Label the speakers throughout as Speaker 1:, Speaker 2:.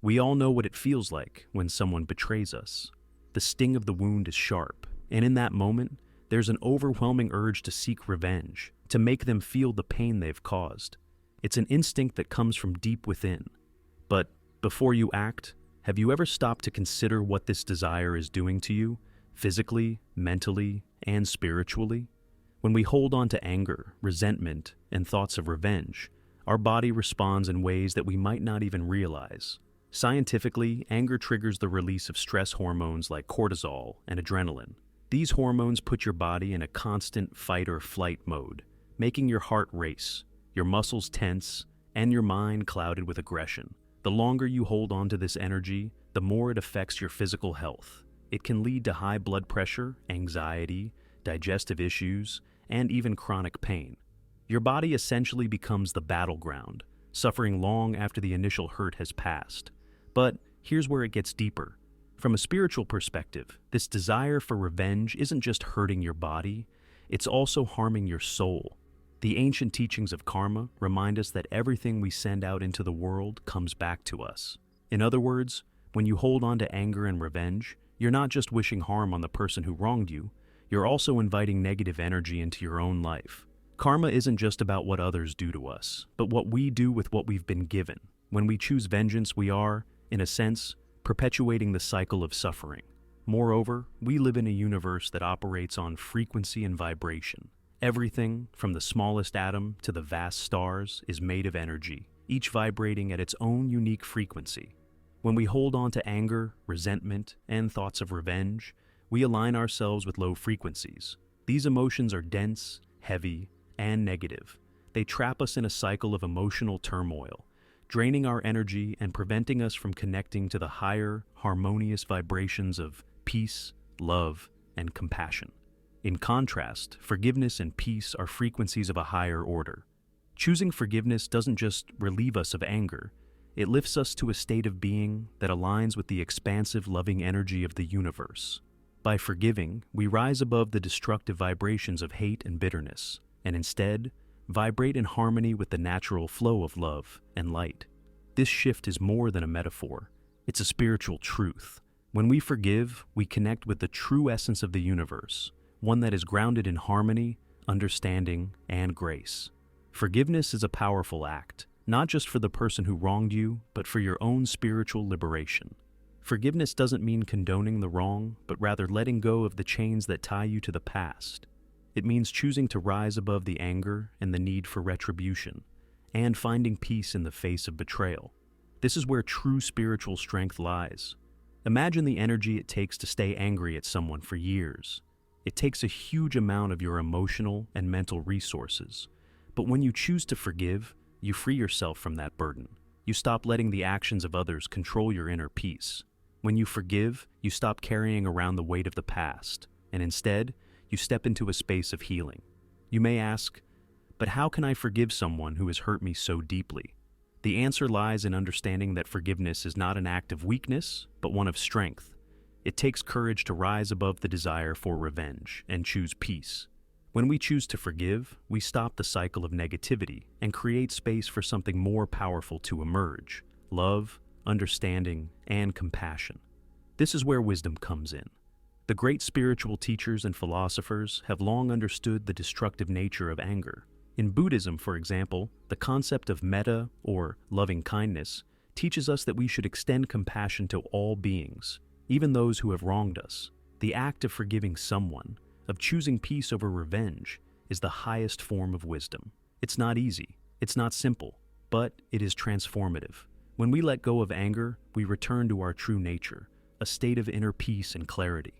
Speaker 1: We all know what it feels like when someone betrays us. The sting of the wound is sharp, and in that moment, there's an overwhelming urge to seek revenge, to make them feel the pain they've caused. It's an instinct that comes from deep within. But before you act, have you ever stopped to consider what this desire is doing to you, physically, mentally, and spiritually? When we hold on to anger, resentment, and thoughts of revenge, our body responds in ways that we might not even realize. Scientifically, anger triggers the release of stress hormones like cortisol and adrenaline. These hormones put your body in a constant fight or flight mode, making your heart race, your muscles tense, and your mind clouded with aggression. The longer you hold on to this energy, the more it affects your physical health. It can lead to high blood pressure, anxiety, digestive issues, and even chronic pain. Your body essentially becomes the battleground, suffering long after the initial hurt has passed. But here's where it gets deeper. From a spiritual perspective, this desire for revenge isn't just hurting your body, it's also harming your soul. The ancient teachings of karma remind us that everything we send out into the world comes back to us. In other words, when you hold on to anger and revenge, you're not just wishing harm on the person who wronged you, you're also inviting negative energy into your own life. Karma isn't just about what others do to us, but what we do with what we've been given. When we choose vengeance, we are, in a sense, perpetuating the cycle of suffering. Moreover, we live in a universe that operates on frequency and vibration. Everything, from the smallest atom to the vast stars, is made of energy, each vibrating at its own unique frequency. When we hold on to anger, resentment, and thoughts of revenge, we align ourselves with low frequencies. These emotions are dense, heavy, and negative. They trap us in a cycle of emotional turmoil, draining our energy and preventing us from connecting to the higher, harmonious vibrations of peace, love, and compassion. In contrast, forgiveness and peace are frequencies of a higher order. Choosing forgiveness doesn't just relieve us of anger, it lifts us to a state of being that aligns with the expansive, loving energy of the universe. By forgiving, we rise above the destructive vibrations of hate and bitterness, and instead, vibrate in harmony with the natural flow of love and light. This shift is more than a metaphor. It's a spiritual truth. When we forgive, we connect with the true essence of the universe, one that is grounded in harmony, understanding, and grace. Forgiveness is a powerful act, not just for the person who wronged you, but for your own spiritual liberation. Forgiveness doesn't mean condoning the wrong, but rather letting go of the chains that tie you to the past. It means choosing to rise above the anger and the need for retribution, and finding peace in the face of betrayal. This is where true spiritual strength lies. Imagine the energy it takes to stay angry at someone for years. It takes a huge amount of your emotional and mental resources. But when you choose to forgive, you free yourself from that burden. You stop letting the actions of others control your inner peace. When you forgive, you stop carrying around the weight of the past, and instead, you step into a space of healing. You may ask, but how can I forgive someone who has hurt me so deeply? The answer lies in understanding that forgiveness is not an act of weakness, but one of strength. It takes courage to rise above the desire for revenge and choose peace. When we choose to forgive, we stop the cycle of negativity and create space for something more powerful to emerge: love, understanding, and compassion. This is where wisdom comes in. The great spiritual teachers and philosophers have long understood the destructive nature of anger. In Buddhism, for example, the concept of metta, or loving kindness, teaches us that we should extend compassion to all beings, even those who have wronged us. The act of forgiving someone, of choosing peace over revenge, is the highest form of wisdom. It's not easy, it's not simple, but it is transformative. When we let go of anger, we return to our true nature, a state of inner peace and clarity.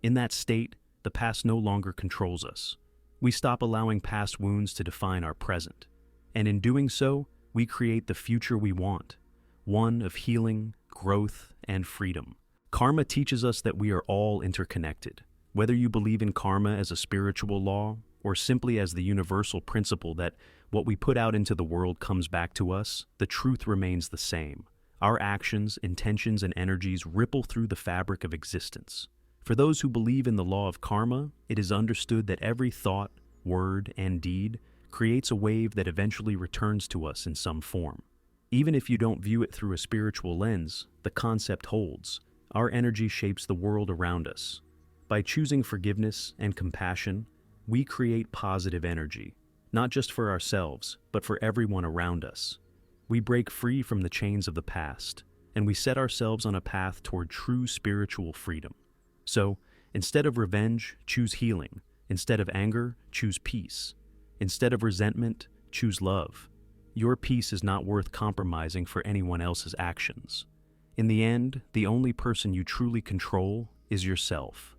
Speaker 1: In that state, the past no longer controls us. We stop allowing past wounds to define our present. And in doing so, we create the future we want, one of healing, growth, and freedom. Karma teaches us that we are all interconnected. Whether you believe in karma as a spiritual law, or simply as the universal principle that what we put out into the world comes back to us, the truth remains the same. Our actions, intentions, and energies ripple through the fabric of existence. For those who believe in the law of karma, it is understood that every thought, word, and deed creates a wave that eventually returns to us in some form. Even if you don't view it through a spiritual lens, the concept holds. Our energy shapes the world around us. By choosing forgiveness and compassion, we create positive energy, not just for ourselves, but for everyone around us. We break free from the chains of the past, and we set ourselves on a path toward true spiritual freedom. So, instead of revenge, choose healing. Instead of anger, choose peace. Instead of resentment, choose love. Your peace is not worth compromising for anyone else's actions. In the end, the only person you truly control is yourself.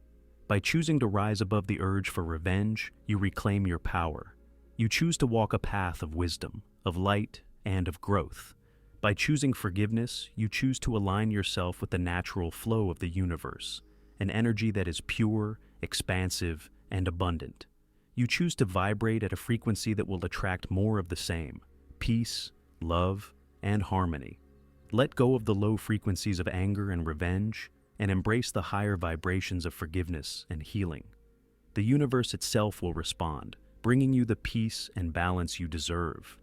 Speaker 1: By choosing to rise above the urge for revenge, you reclaim your power. You choose to walk a path of wisdom, of light, and of growth. By choosing forgiveness, you choose to align yourself with the natural flow of the universe, an energy that is pure, expansive, and abundant. You choose to vibrate at a frequency that will attract more of the same: peace, love, and harmony. Let go of the low frequencies of anger and revenge, and embrace the higher vibrations of forgiveness and healing. The universe itself will respond, bringing you the peace and balance you deserve.